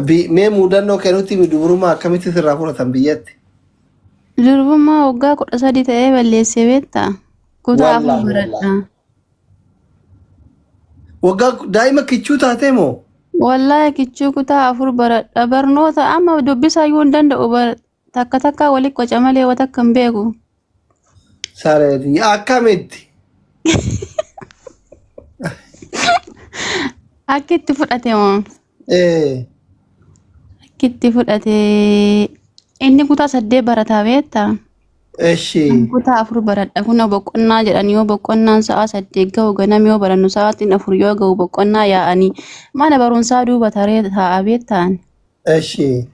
Mee mudannoo kennutti duruma akkamitti sirraa fudhatan biyyatti? Durbummaa waggaa 13 ta'ee balleessee beektaa? Kutaa afur Wallaahi wallaahi. baradhaa. Waggaa daa'ima kichuu taatee moo? Wallaahi kichuu kutaa afur baradha. Barnoota amma dubbisaa iyyuu hin danda'u. Takka takka walitti qoca malee waan akka hin beeku. Sareeti akkamitti? Akka itti fudhate moo? Eh, Akka itti fudhate inni kutaa 8 barataa beektaa? eshi. Kutaa afur baradha. Kun boqonnaa jedhanii yoo boqonnaan sa'a 8 gahu ganama yoo barannu sa'aatiin 4 yoo gahu boqonnaa yaa'anii mana barumsaa duuba taree taa'aa beektaan. Eshi.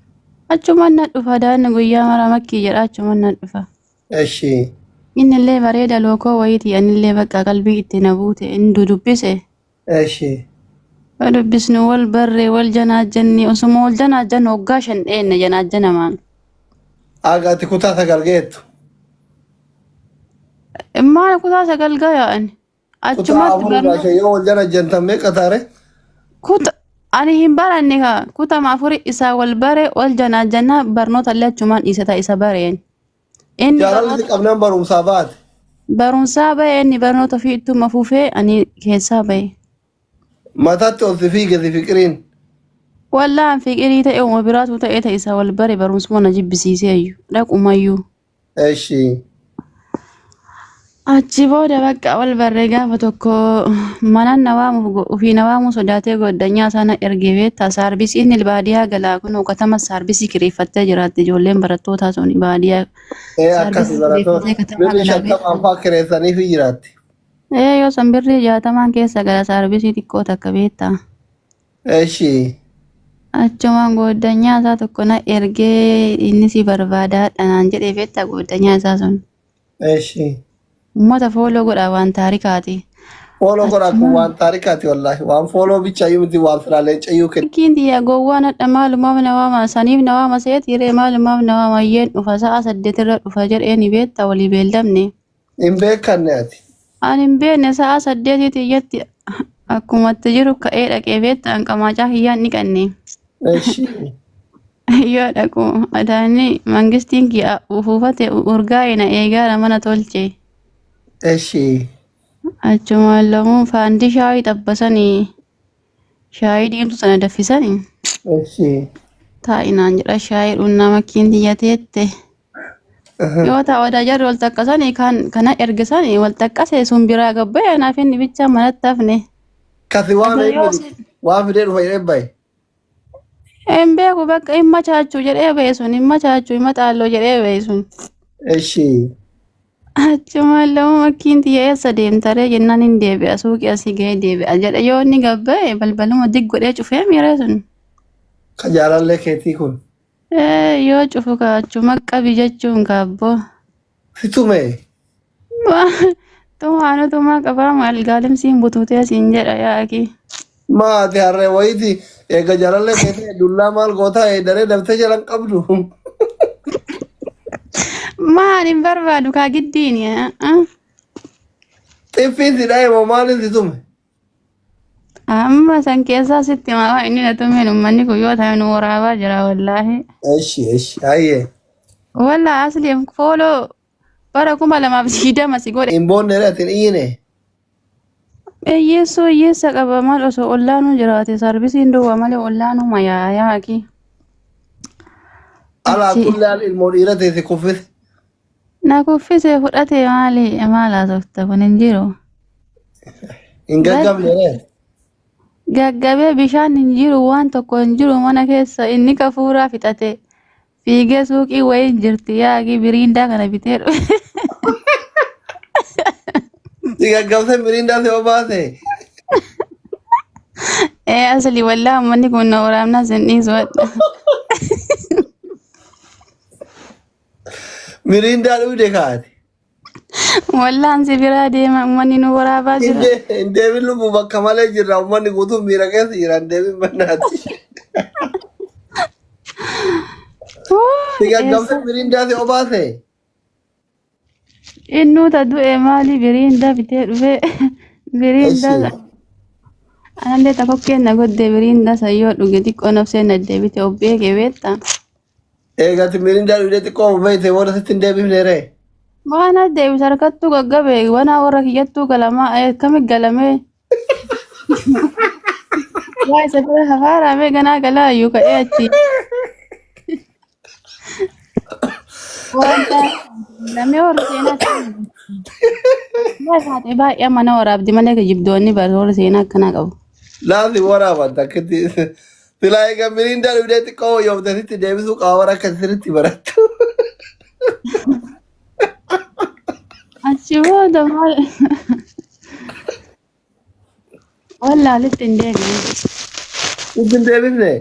Achumaan na dhufa daanni guyyaa mara makkii jedha achumaan na dhufa. Eshi. Innillee bareeda lookoo wayiiti anillee bakka qalbii itti na buute inni dubbise. Eshi. Dubbisnu wal barree wal janaajjanni osuma wal janaajjan hoggaa 5 dheenne janaajjanamaan. Agaati kutaa sagal geettu. Maal kutaa 9 gayaa'an. Kutaa Achumatti afur barnoo gaashe yoo wal janaajjantan meeqa taare? kuta ani hin baranne kaa kutama afuri isaa wal bare wal janaajjannaa barnoota illee achumaan dhiisata isa bareen. Inni Jaalalli qabnaan barumsaa baate. barumsaa bahe inni barnoota ofii ittuma fufee ani keessaa bahe. Mataatti ol si fiige si fiqiriin. Wallaan fiqirii ta'e uma biraatu ta'e ta'e isa wal bare barumsuma na jibbisiiseeyyu dhaqumayyuu. Eshi. Achi booda bakka wal barree gaafa tokko mana nawaamuuf ofii nawaamuu sodaatee goddanyaa sana ergee beektaa saarbisiin baadiyyaa galaa kun katama saarbisii kireeffattee jiraatti ijoolleen barattootaa sun baadiyyaa Akkasi barattoota. Birri 50 fa'aa kireessanii fi jiraatti. yoo san birrii 60 keessa gala saarbisii xiqqoo takka beektaa. Eshi. Achumaan goddanyaa isaa tokko na ergee inni si barbaadaa dhanaan jedhee beektaa goddanyaa isaa sun. Eshi. Uummata fooloo godha waan taarikaati. Fooloo godhaa kun waan taarikaati wallaahi. Waan fooloo bichaayyuu miti waan firaalee cayyuu kenna. Fakkiin xiyyaa gowwaan hadha maalumaaf nawaama saniif nawaama seeti hiree maalumaaf nawaama iyyeen dhufa sa'a 8 irra dhufa jedheen beektaa walii beeldamne. Hin beekanne ati. Ani hin beekne sa'a 8 iyyatti akkumatti jiru ka'ee dhaqee beektaa hanqamaachaa hiyyaan ni qanne. Eshi. Yoo dhaqu adaanni mangistiin kiyya ufuufate urgaa'ina eegaara mana tolche. Eshi. Achumaan lamuu faandii shaayii xabbasanii shaayii diimtuu sana daffisanii Eshi. taa'inaan jedha shaayii dhunnaa makkiin xiyyateette. Yoo ta'u wadaa jarri wal taqqasanii kana ergisanii wal taqqasee sun biraa gabbee anaaf inni bicha manatti hafne. Kasi waan fidee dhufa jedhee bahe. Hin beeku bakka hin machaachuu jedhee bahe sun hin machaachuu hin maxaalloo jedhee bahe sun. Eshi. Achumaan lamuu makkiin xiyya eessa deemtaree jennaan hin deebi'a suuqii asii gahee deebi'a jedha yoo inni gabbee balbaluma dig godhee cufee miiree sun. Ka jaalallee keetii kun. Yoo cufu kaachuma qabi jechuun kaabboo. Situme. Tumaa qabaa maal gaalimsiin butuutee siin jedha yaaqi. Maati harree wayiiti eega jaalallee keetii dullaa maal gootaa daree dabtee jalan qabdu. Maan hin barbaadu kaa giddiin. Xiffiin si dhahe moo maaliin si tume? Amma san keessaa sitti maa inni na tumeen uummanni kun yoo ta'e nu waraabaa jira wallaahi. Eshi hayyee. Wallaa asliin fooloo bara 2020 si godhe. Hin boonne ati hin iyyine. Hiyyeessoo hiyyeessa qaba maal osoo ollaanuu jiraate saarbisiin duwwaa malee ollaanuu mayaa yaaqi. Alaa kullaan ilmoo dhiira teessi kuffise. Na kuffisee fudhate maal haasofta kun hin jiru. Hin gaggabne. Gaggabee bishaan hin jiru waan tokko hin jiru mana keessa inni kafuuraa fixate fiigee suuqii wayii jirti yaaqi biriindaa kana bitee dhufe. Si gaggabse biriindaa si obaase. Asli wallaahi uummanni kun na waraabnaa sin dhiisu wadha. Biriindaa dhude kaati. Wallaan si biraa deema uummanni nu waraabaa jira. Hin deemin lubbuu bakka malee jirra uummanni guutuun miira keessa jira hin deemin mannaati. Si gaggabse biriindaa si obaase. Innuuta du'e maali biriindaa bitee dhufe biriindaa Anallee takokkeen na godde biriinda sayyoo dhuge xiqqoo nafsee na deebite obbee kebeetta. Eegatti mirindaa dhugdee xiqqoo beeyte warra sitti hin deebifne ree. Waan deebise harkattuu gaggabe wana warra kiyyattuu galamaa akkamit galamee. Waa isa bira hafaaraamee ganaa galaayyuu ka'ee achi. Wanta lamee warra seenaa baay'ee baay'ee mana waraabdi malee jibdoonni warra seenaa akkanaa qabu. Laati waraaban takkitti silaa eega mirindaa dhugdee xiqqoo yoomte sitti deebisuu qaawwan akka sirriitti barattu. Achi booda maal wallaalitti hin deebine. Sitti hin deebifne?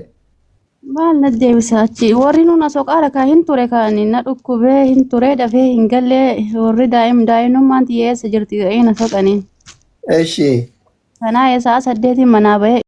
Maal na deebise achi warri nuna soqaara kaa hin ture kaani na dhukkubee hin ture dafee hin gallee warri daa'imummaan xiyyeessa jirti ta'ee na soqaniin. Eshi. Kanaa isaa 8 manaa bahee